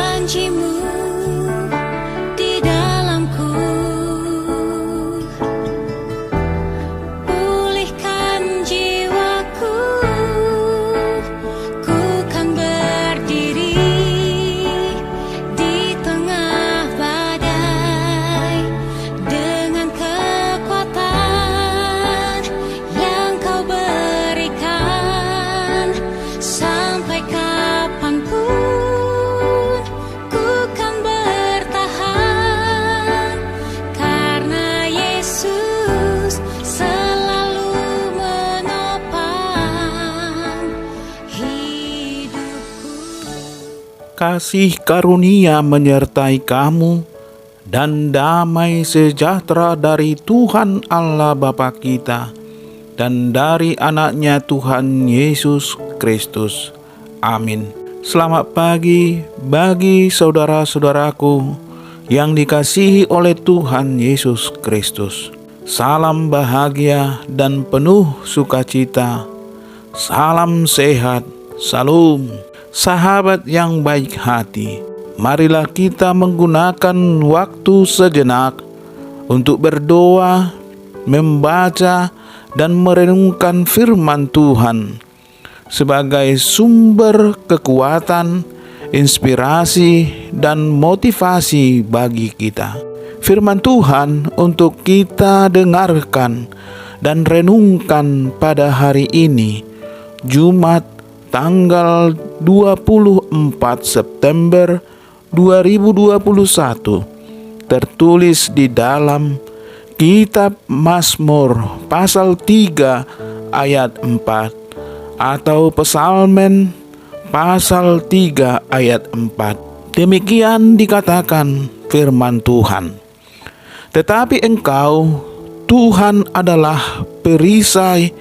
janjimu di dalamku. Pulihkan jiwaku, ku kan berdiri di tengah badai dengan kekuatan yang kau berikan. Sampai kapanpun ku kan bertahan, karena Yesus selalu menopang hidupku. Kasih karunia menyertai kamu dan damai sejahtera dari Tuhan Allah Bapa kita dan dari anaknya Tuhan Yesus Kristus. Amin. Selamat pagi bagi saudara-saudaraku yang dikasihi oleh Tuhan Yesus Kristus. Salam bahagia dan penuh sukacita. Salam sehat. Salam. Sahabat yang baik hati, marilah kita menggunakan waktu sejenak untuk berdoa, membaca, dan merenungkan firman Tuhan sebagai sumber kekuatan, inspirasi, dan motivasi bagi kita. Firman Tuhan untuk kita dengarkan dan renungkan pada hari ini, Jumat tanggal 24 September 2021, tertulis di dalam Kitab Mazmur pasal 3 ayat 4 atau Psalmen pasal 3 ayat 4. Demikian dikatakan firman Tuhan. Tetapi Engkau, Tuhan, adalah perisai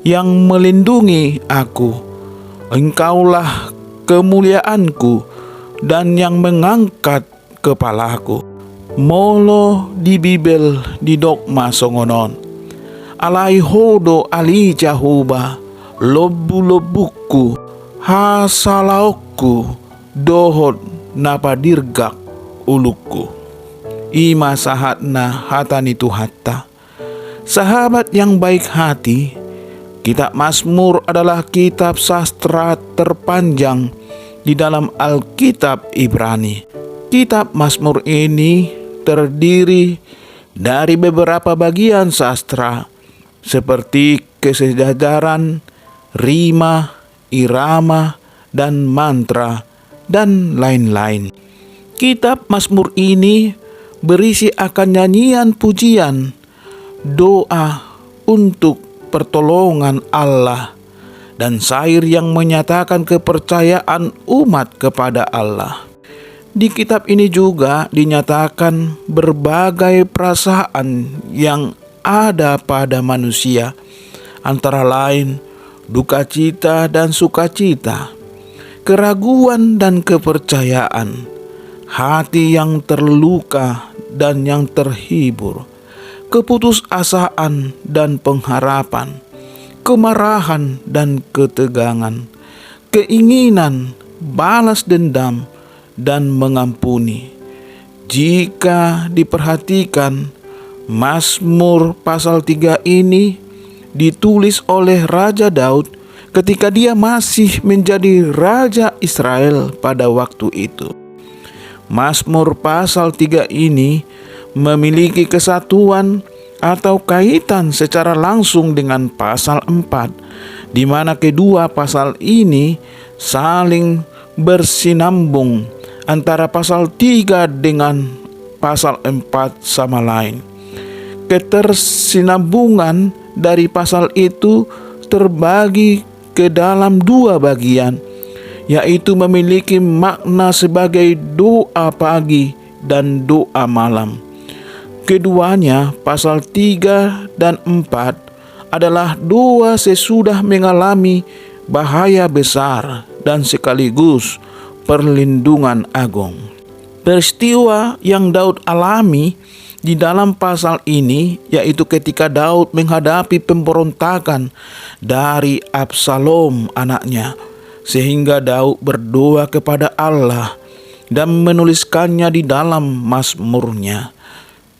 yang melindungi aku. Engkaulah kemuliaanku dan yang mengangkat kepalaku. Molo di Bibel di dogma songonon. Alai hodo ali jahuba, lobu-lobuku, hasalaokku, dohot napadirgak uluku. Ima sahatna hatani tuhatta. Sahabat yang baik hati, Kitab Mazmur adalah kitab sastra terpanjang di dalam Alkitab Ibrani. Kitab Mazmur ini terdiri dari beberapa bagian sastra seperti kesejajaran, rima, irama, dan mantra, dan lain-lain. Kitab Mazmur ini berisi akan nyanyian pujian, doa untuk pertolongan Allah, dan syair yang menyatakan kepercayaan umat kepada Allah. Di kitab ini juga dinyatakan berbagai perasaan yang ada pada manusia, antara lain duka cita dan sukacita, keraguan dan kepercayaan, hati yang terluka dan yang terhibur, keputusasaan dan pengharapan, kemarahan dan ketegangan, keinginan balas dendam dan mengampuni. Jika diperhatikan, Mazmur pasal 3 ini ditulis oleh Raja Daud ketika dia masih menjadi Raja Israel pada waktu itu. Mazmur pasal 3 ini memiliki kesatuan atau kaitan secara langsung dengan pasal 4, di mana kedua pasal ini saling bersinambung antara pasal 3 dengan pasal 4 sama lain. Ketersinambungan dari pasal itu terbagi ke dalam dua bagian, yaitu memiliki makna sebagai doa pagi dan doa malam. Keduanya, pasal 3 dan 4, adalah doa sesudah mengalami bahaya besar dan sekaligus perlindungan agung. Peristiwa yang Daud alami di dalam pasal ini yaitu ketika Daud menghadapi pemberontakan dari Absalom anaknya, sehingga Daud berdoa kepada Allah dan menuliskannya di dalam Mazmurnya.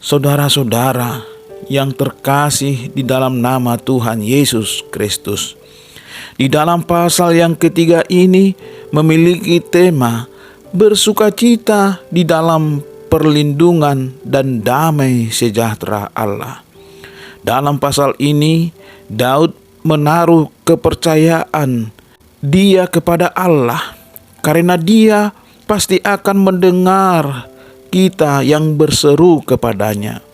Saudara-saudara yang terkasih di dalam nama Tuhan Yesus Kristus, di dalam pasal yang ketiga ini memiliki tema bersukacita di dalam perlindungan dan damai sejahtera Allah. Dalam pasal ini Daud menaruh kepercayaan dia kepada Allah karena dia pasti akan mendengar kita yang berseru kepadanya.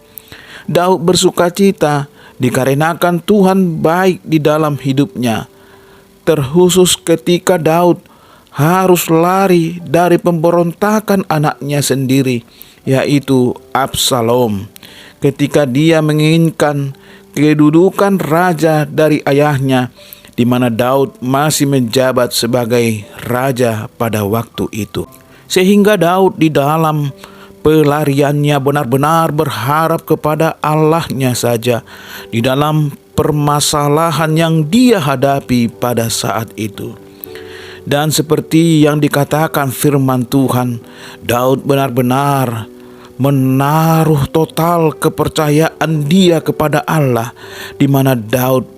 Daud bersukacita dikarenakan Tuhan baik di dalam hidupnya, terkhusus ketika Daud harus lari dari pemberontakan anaknya sendiri, yaitu Absalom, ketika dia menginginkan kedudukan raja dari ayahnya, di mana Daud masih menjabat sebagai raja pada waktu itu. Sehingga Daud di dalam pelariannya benar-benar berharap kepada Allahnya saja di dalam permasalahan yang dia hadapi pada saat itu. Dan seperti yang dikatakan firman Tuhan, Daud benar-benar menaruh total kepercayaan dia kepada Allah, di mana Daud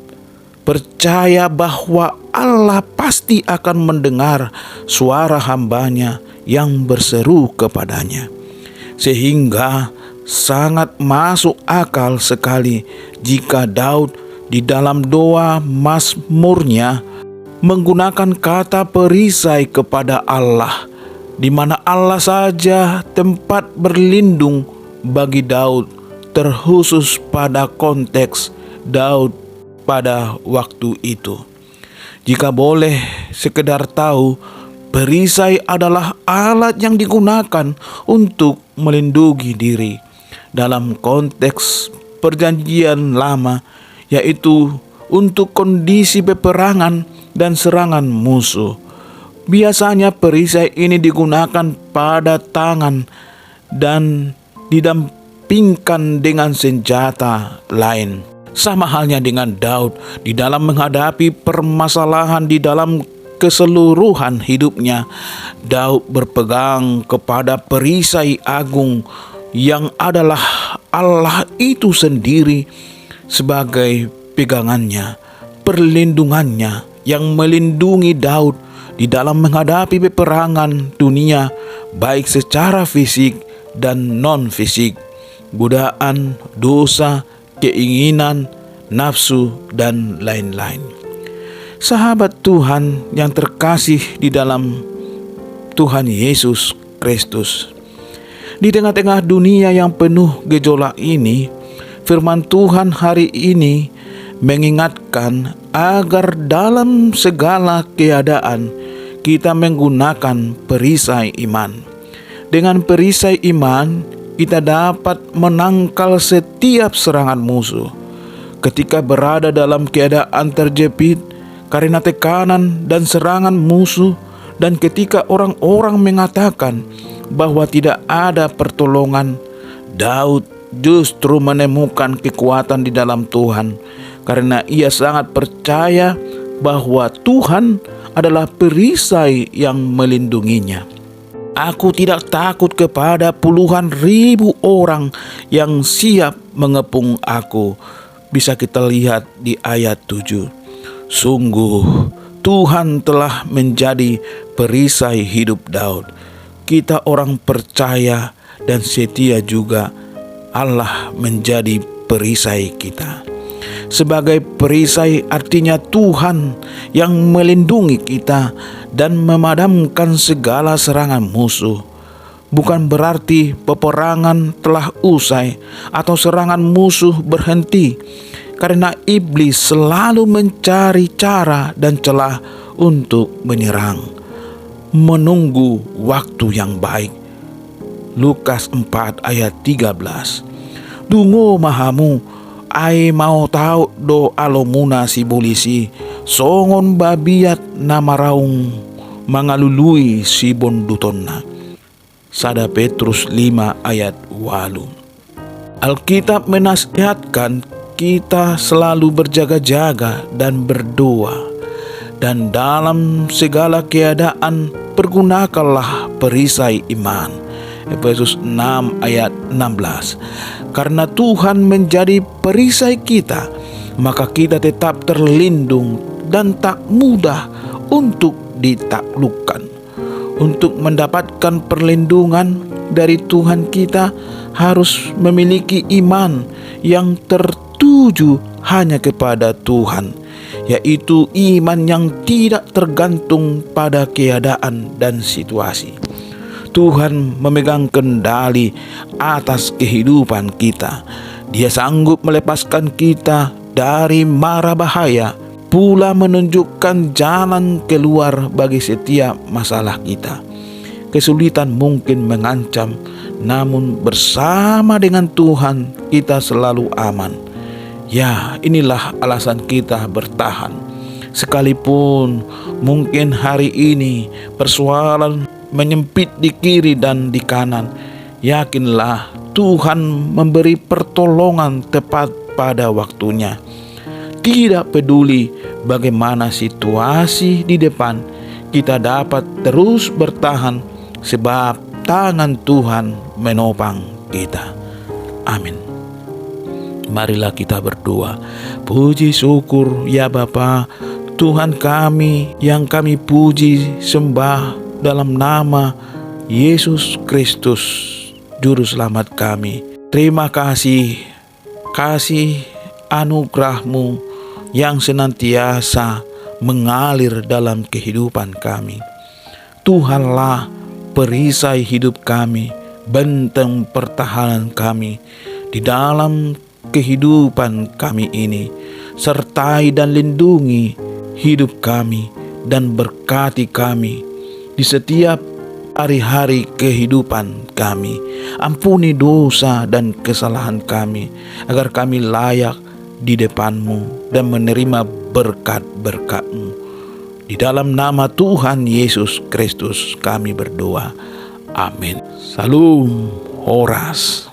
percaya bahwa Allah pasti akan mendengar suara hambanya yang berseru kepadanya. Sehingga sangat masuk akal sekali jika Daud di dalam doa Mazmurnya menggunakan kata perisai kepada Allah, di mana Allah saja tempat berlindung bagi Daud, terkhusus pada konteks Daud pada waktu itu. Jika boleh sekedar tahu, perisai adalah alat yang digunakan untuk melindungi diri dalam konteks perjanjian lama, yaitu untuk kondisi peperangan dan serangan musuh. Biasanya perisai ini digunakan pada tangan dan didampingkan dengan senjata lain. Sama halnya dengan Daud di dalam menghadapi permasalahan di dalam keseluruhan hidupnya, Daud berpegang kepada perisai agung yang adalah Allah itu sendiri sebagai pegangannya, perlindungannya yang melindungi Daud di dalam menghadapi peperangan dunia, baik secara fisik dan non-fisik, godaan, dosa, keinginan, nafsu, dan lain-lain. Sahabat Tuhan yang terkasih di dalam Tuhan Yesus Kristus, di tengah-tengah dunia yang penuh gejolak ini, firman Tuhan hari ini mengingatkan agar dalam segala keadaan kita menggunakan perisai iman. Dengan perisai iman, kita dapat menangkal setiap serangan musuh. Ketika berada dalam keadaan terjepit karena tekanan dan serangan musuh, dan ketika orang-orang mengatakan bahwa tidak ada pertolongan, Daud justru menemukan kekuatan di dalam Tuhan, karena ia sangat percaya bahwa Tuhan adalah perisai yang melindunginya. Aku tidak takut kepada puluhan ribu orang yang siap mengepung aku. Bisa kita lihat di ayat 7. Sungguh Tuhan telah menjadi perisai hidup Daud. Kita orang percaya dan setia juga, Allah menjadi perisai kita. Sebagai perisai artinya Tuhan yang melindungi kita dan memadamkan segala serangan musuh. Bukan berarti peperangan telah usai atau serangan musuh berhenti, karena iblis selalu mencari cara dan celah untuk menyerang. Menunggu waktu yang baik. Lukas 4 ayat 13. Dungo mahamu, ai mau tahu do alomuna si polisi, songon babiat nama raung mangalului si bondutonna. Sada Petrus 5 ayat 8. Alkitab menasihatkan kita selalu berjaga-jaga dan berdoa, dan dalam segala keadaan pergunakanlah perisai iman. Efesus 6 ayat 16. Karena Tuhan menjadi perisai kita, maka kita tetap terlindung dan tak mudah untuk ditaklukkan. Untuk mendapatkan perlindungan dari Tuhan, kita harus memiliki iman yang tertuju hanya kepada Tuhan, yaitu iman yang tidak tergantung pada keadaan dan situasi. Tuhan memegang kendali atas kehidupan kita. Dia sanggup melepaskan kita dari mara bahaya, pula menunjukkan jalan keluar bagi setiap masalah kita. Kesulitan mungkin mengancam, namun bersama dengan Tuhan kita selalu aman. Ya, inilah alasan kita bertahan. Sekalipun mungkin hari ini persoalan menyempit di kiri dan di kanan, yakinlah Tuhan memberi pertolongan tepat pada waktunya. Tidak peduli bagaimana situasi di depan, kita dapat terus bertahan sebab tangan Tuhan menopang kita. Amin. Marilah kita berdoa. Puji syukur ya Bapa, Tuhan kami yang kami puji sembah dalam nama Yesus Kristus, Juru Selamat kami. Terima kasih anugerah-Mu yang senantiasa mengalir dalam kehidupan kami. Tuhanlah perisai hidup kami, benteng pertahanan kami di dalam kehidupan kami ini. Sertai dan lindungi hidup kami dan berkati kami di setiap hari-hari kehidupan kami. Ampuni dosa dan kesalahan kami, agar kami layak di depan-Mu dan menerima berkat-berkat-Mu. Di dalam nama Tuhan Yesus Kristus kami berdoa. Amin. Salam Horas.